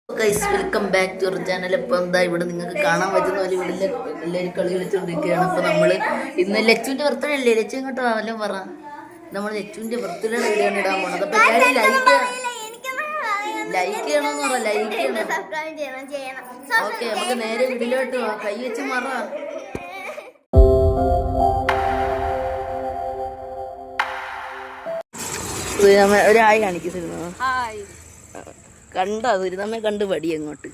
Guys welcome back to our channel. ഇപ്പം എന്താ ഇവിടെ നിങ്ങൾക്ക് കാണാൻ പറ്റുന്ന പോലെ ഇവിടെ എല്ലാവരും കളി കളിച്ചുകൊണ്ടിരിക്കുകയാണ്. അപ്പോൾ നമ്മൾ ഇന്ന് ലച്ചുവിൻ്റെ ബർത്ത്ഡേ അല്ലേ? ലച്ചു ഇങ്ങോട്ട് വല്ലതും പറ. നമ്മൾ ലച്ചുവിൻ്റെ ബർത്ത്ഡേ വീഡിയോ ഇടാൻ പോണത്. അപ്പോൾ എല്ലാവരും ലൈക്ക് ചെയ്യണമെന്ന് പറ. ലൈക്ക് ചെയ്യണം. ഓക്കെ, നമുക്ക് നേരെ വീട്ടിലോട്ട് പോവാം. കൈ വെച്ച് മറ. ഒരായി കാണിക്കുന്നു. കണ്ടോ ദുരിതമ്മ കണ്ട് പടി അങ്ങോട്ട്.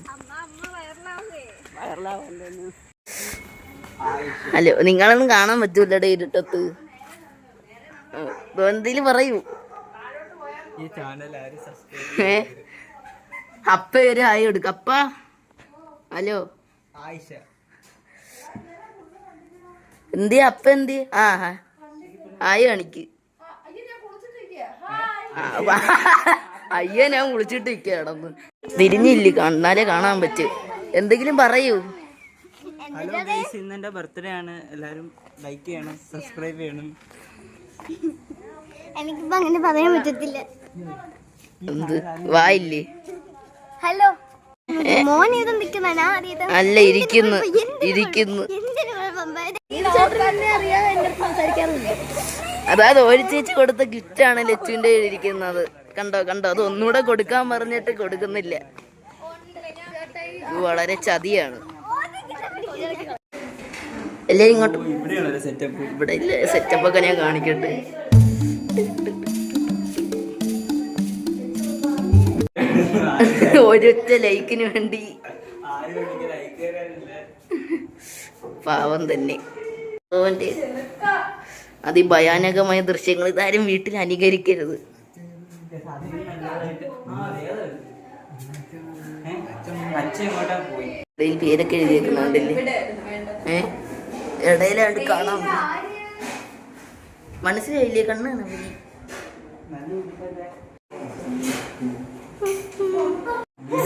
ഹലോ, നിങ്ങളൊന്നും കാണാൻ പറ്റൂലടെ ഇരുട്ടത്ത്. എന്തേലും പറയൂ. അപ്പ ഒരു ആയി കൊടുക്ക. അപ്പ ഹലോ എന്തിയ അപ്പ എന്തിയ? ആയി കാണിക്ക്. അയ്യ, ഞാൻ കുളിച്ചിട്ട് ഇരിക്കടന്ന് തിരിഞ്ഞില്ല. കണ്ണാലേ കാണാൻ പറ്റും. എന്തെങ്കിലും പറയൂ. ഹലോ ഗൈസ്, ഇന്ന് എൻ്റെ ബർത്ത്ഡേ ആണ്. എല്ലാവരും ലൈക്ക് ചെയ്യണം, സബ്സ്ക്രൈബ് ചെയ്യണം. എനിക്കിപ്പോ അങ്ങനെ പറയാൻ പറ്റത്തില്ല. എന്ത് വായില്ലേ? ഹലോ മോൻ അല്ല, ഇരിക്കുന്നു. അതായത് ഒരു ചേച്ചി കൊടുത്ത ഗിഫ്റ്റാണ് ലച്ചുവിന്റെ ഇരിക്കുന്നത്. കണ്ടോ കണ്ടോ, അത് ഒന്നുകൂടെ കൊടുക്കാൻ പറഞ്ഞിട്ട് കൊടുക്കുന്നില്ല. ഇത് വളരെ ചതിയാണ്. എല്ലാരും ഇങ്ങോട്ട്. ഇവിടെ ഇല്ല സെറ്റപ്പ് ഒക്കെ ഞാൻ കാണിക്കട്ടെ. ഒരൊറ്റ ലൈക്കിന് വേണ്ടി പാവം തന്നെ. അവന്റെ അതിഭയാനകമായ ദൃശ്യങ്ങൾ ഇതാരും വീട്ടിൽ അനുകരിക്കരുത്. ഇടയിൽ പേരൊക്കെ എഴുതിയേക്കുന്നുണ്ടല്ലേ? ഇടയിലാണ്ട് കാണാൻ മനസ്സിലായില്ലേ? കണ്ണാണ്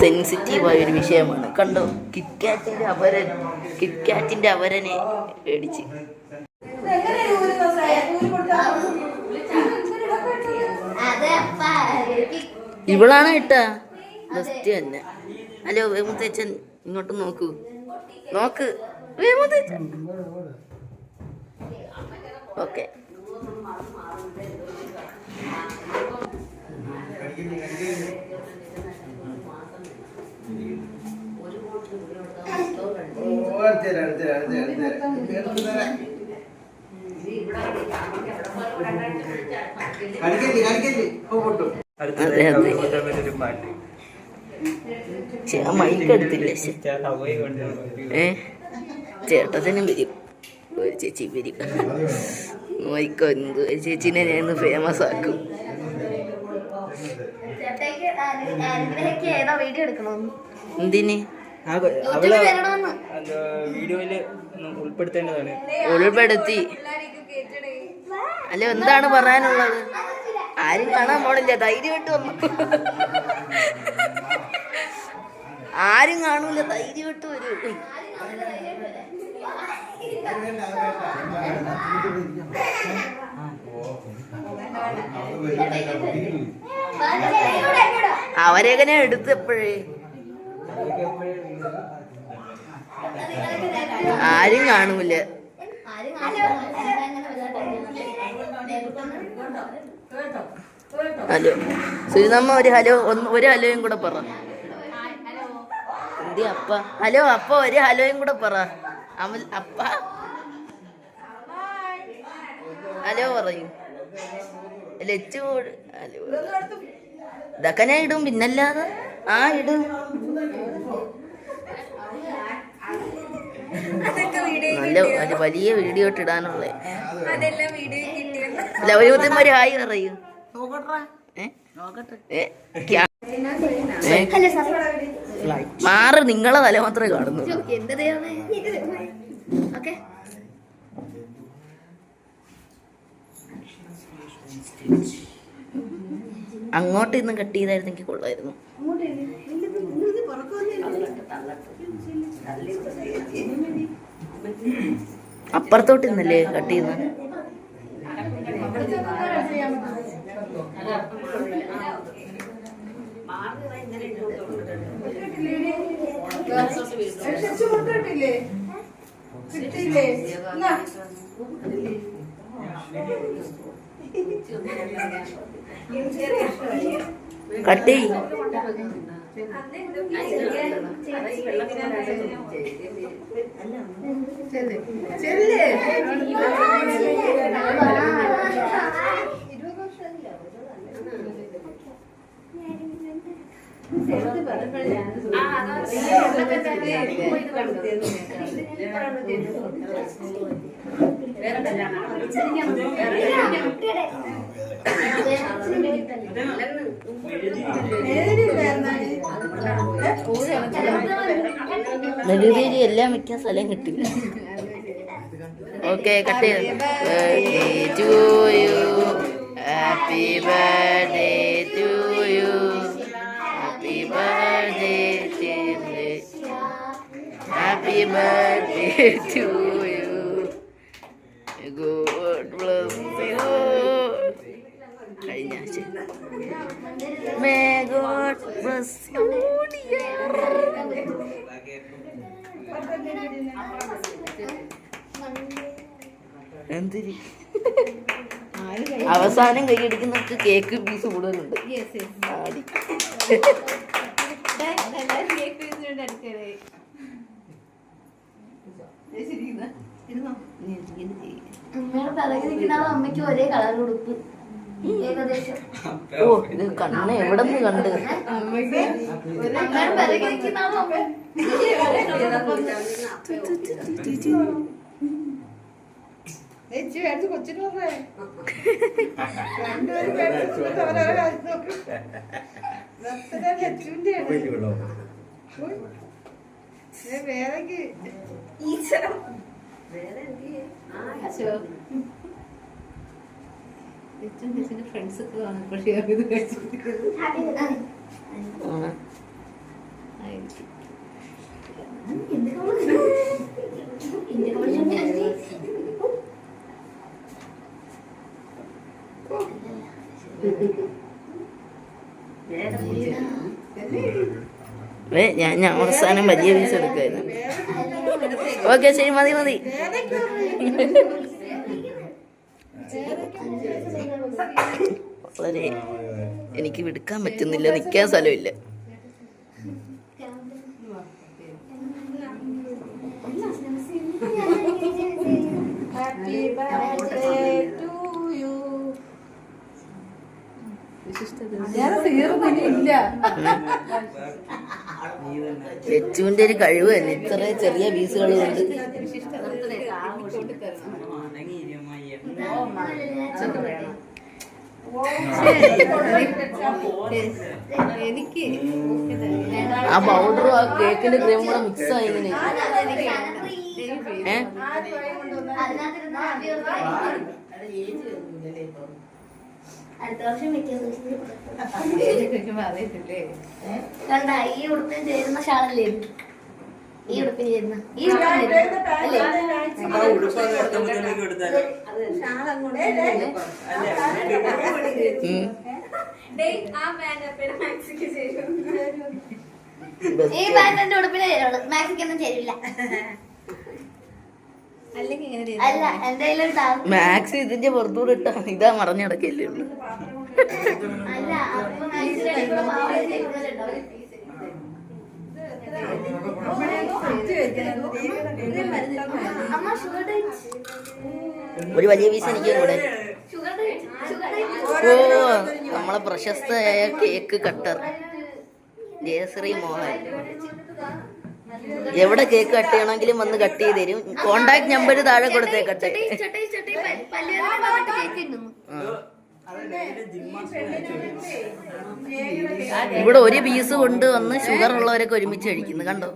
സെൻസിറ്റീവായ ഒരു വിഷയമാണ്. കണ്ടോ, കിറ്റ്കാറ്റിന്റെ അവരനെ മേടിച്ച്. ഇവളാണ് ഇട്ടാ ബെസ്റ്റ് തന്നെ. ഹലോ വേമുത്തച്ഛൻ, ഇങ്ങോട്ട് നോക്കൂ. നോക്ക് വേമുത്തച്ഛൻ. ഓക്കെ, മൈക്ക് എടുത്തില്ല. ചേട്ടനും വരും, ഒരു ചേച്ചി വരും. മൈക്കോ എന്ത്, ഒരു ചേച്ചിനെ ഞാൻ ഫേമസ് ആക്കും. എന്തിന് ഉൾപ്പെടുത്തി? അല്ല, എന്താണ് പറയാനുള്ളത്? ആരും കാണാൻ പോണില്ല. ധൈര്യമായിട്ട് വന്നു. ആരും കാണൂല, ധൈര്യമായിട്ട് വരൂ. അവരെങ്ങനെ എടുത്തപ്പോഴേ ആരും കാണൂല. ഹലോ സുരിതമ്മ, ഒരു ഹലോയും കൂടെ പറ. എന്തി അപ്പ? ഹലോ അപ്പ, ഒരു ഹലോയും കൂടെ പറ. അമൽ അപ്പ ഹലോ പറയൂ. ലച്ചു ഹലോ. ഇതൊക്കെ ഞാൻ ഇടും, പിന്നല്ലാതെ ഇടും. നല്ല വലിയ വീഡിയോ ഇട്ടിടാനുള്ളേ. അല്ല, ഒരു ഹായ് പറയൂ. മാറ്, നിങ്ങളെ തല മാത്രമേ കാണുന്നുള്ളൂ. അങ്ങോട്ട് ഇന്ന് കട്ട് ചെയ്തായിരുന്നെങ്കിൽ കൊള്ളായിരുന്നു. അപ്പുറത്തോട്ട് ഇന്നല്ലേ കട്ട് ചെയ്യുന്ന? കട്ടി നെടുവേലി എല്ലാം വെക്കാൻ സ്ഥലം കിട്ടി. ഓക്കെ കട്ട് ചെയ്ത് happy birthday to you happy birthday happy birthday to you God bless you. കഴിഞ്ഞ May God bless you, dear. എന്തിരി അവസാനം കൈയടിക്കുന്നവർക്ക് കേക്ക് പീസ് കൂടുതലുണ്ട്. ആടി. അമ്മയുടെ പിറകെ നിൽക്കുന്ന അമ്മയ്ക്ക് ഒരേ കളർ കൊടുക്കും ഏകദേശം. ഓ ഇത് കണ്ണ് എവിടെ നിന്ന് കണ്ട് അമ്മയുടെ പിറകെ നിൽക്കുന്ന അമ്മ ഫ്രണ്ട്സ് ഒക്കെ കാണും. പക്ഷേ ഇത് കഴിച്ചിട്ട് ഞാൻ അവസാനം വലിയ പീസ് എടുക്കായിരുന്നു. ഓക്കെ ശരി മതി മതി. വളരെ എനിക്ക് എടുക്കാൻ പറ്റുന്നില്ല, നിൽക്കാൻ സ്ഥലമില്ല. ലച്ചുവിന്റെ ഒരു കഴിവ് തന്നെ ഇത്ര ചെറിയ പീസുകൾ കൊണ്ട്. എനിക്ക് ആ പൗഡറും ആ കേക്കിന്റെ ക്രീമും കൂടെ മിക്സ് ആയി ഇങ്ങനെ. അടുത്ത വർഷം അറിയത്തില്ലേ? കണ്ട ഈ ഉടുപ്പിന് ചേരുന്ന ഷാളല്ലേ ഈ ഉടുപ്പിന് ചേരുന്ന ഈ ഉടുപ്പിന് അല്ലേ? ഈ പാന്റിന്റെ ഉടുപ്പിന് ചേരുള്ളൂ, മാക്സിക്കൊന്നും ചേരില്ല. അല്ല എന്റെ കയ്യിലൊരു മാക്സ് ഇതിന്റെ പുറത്തൂടെ ഇട്ടാ ഇതാ മറഞ്ഞടക്കല്ലേ ഉള്ളു. അല്ല അപ്പൊ മാക്സിന്റെ അമ്മ ഷുഗർ ഒരു വലിയ പീസ് എനിക്ക് കൂടെ. ഷുഗർ ഓ നമ്മളെ പ്രശസ്തയായ കേക്ക് കട്ടർ ജയശ്രീ മോഹൻ. എവിടെ കേക്ക് കട്ട് ചെയ്യണമെങ്കിലും വന്ന് കട്ട് ചെയ്ത് തരും. കോണ്ടാക്ട് നമ്പർ താഴെ കൊടുത്തേക്കട്ടെ. ഇവിടെ ഒരു പീസ് കൊണ്ട് വന്ന് ഷുഗർ ഉള്ളവരൊക്കെ ഒരുമിച്ച് കഴിക്കുന്നു കണ്ടോ.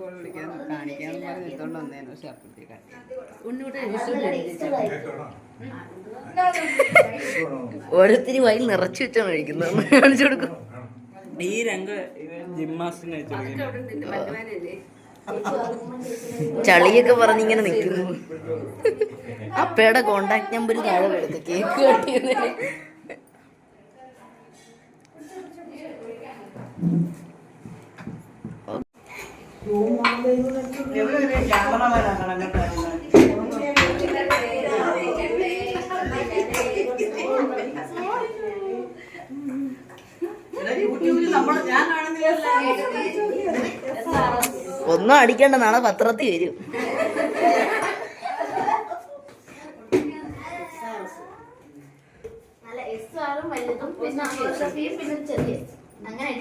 ഓരോരുത്തര് വായിൽ നിറച്ചു വെച്ചാണ് കഴിക്കുന്നത്. കാണിച്ചു കൊടുക്കും. ഈ രംഗ് ജിംനാസ്റ്റിന് ചളിയൊക്കെ പറഞ്ഞിങ്ങനെ നിൽക്കുന്നു. അപ്പയുടെ കോണ്ടാക്ട് നമ്പർ താഴെ കൊടുത്ത് കേക്ക് കട്ട് ചെയ്യുന്നതിന്. ക്യാമറമാനാക്കണം കേട്ടോ. ഒന്നും അടിക്കണ്ട, നാളെ പത്രത്തിൽ വരും. നല്ല എസ്ആറും വലുതും പിന്നെ പിന്നെ ചെറിയ അങ്ങനെ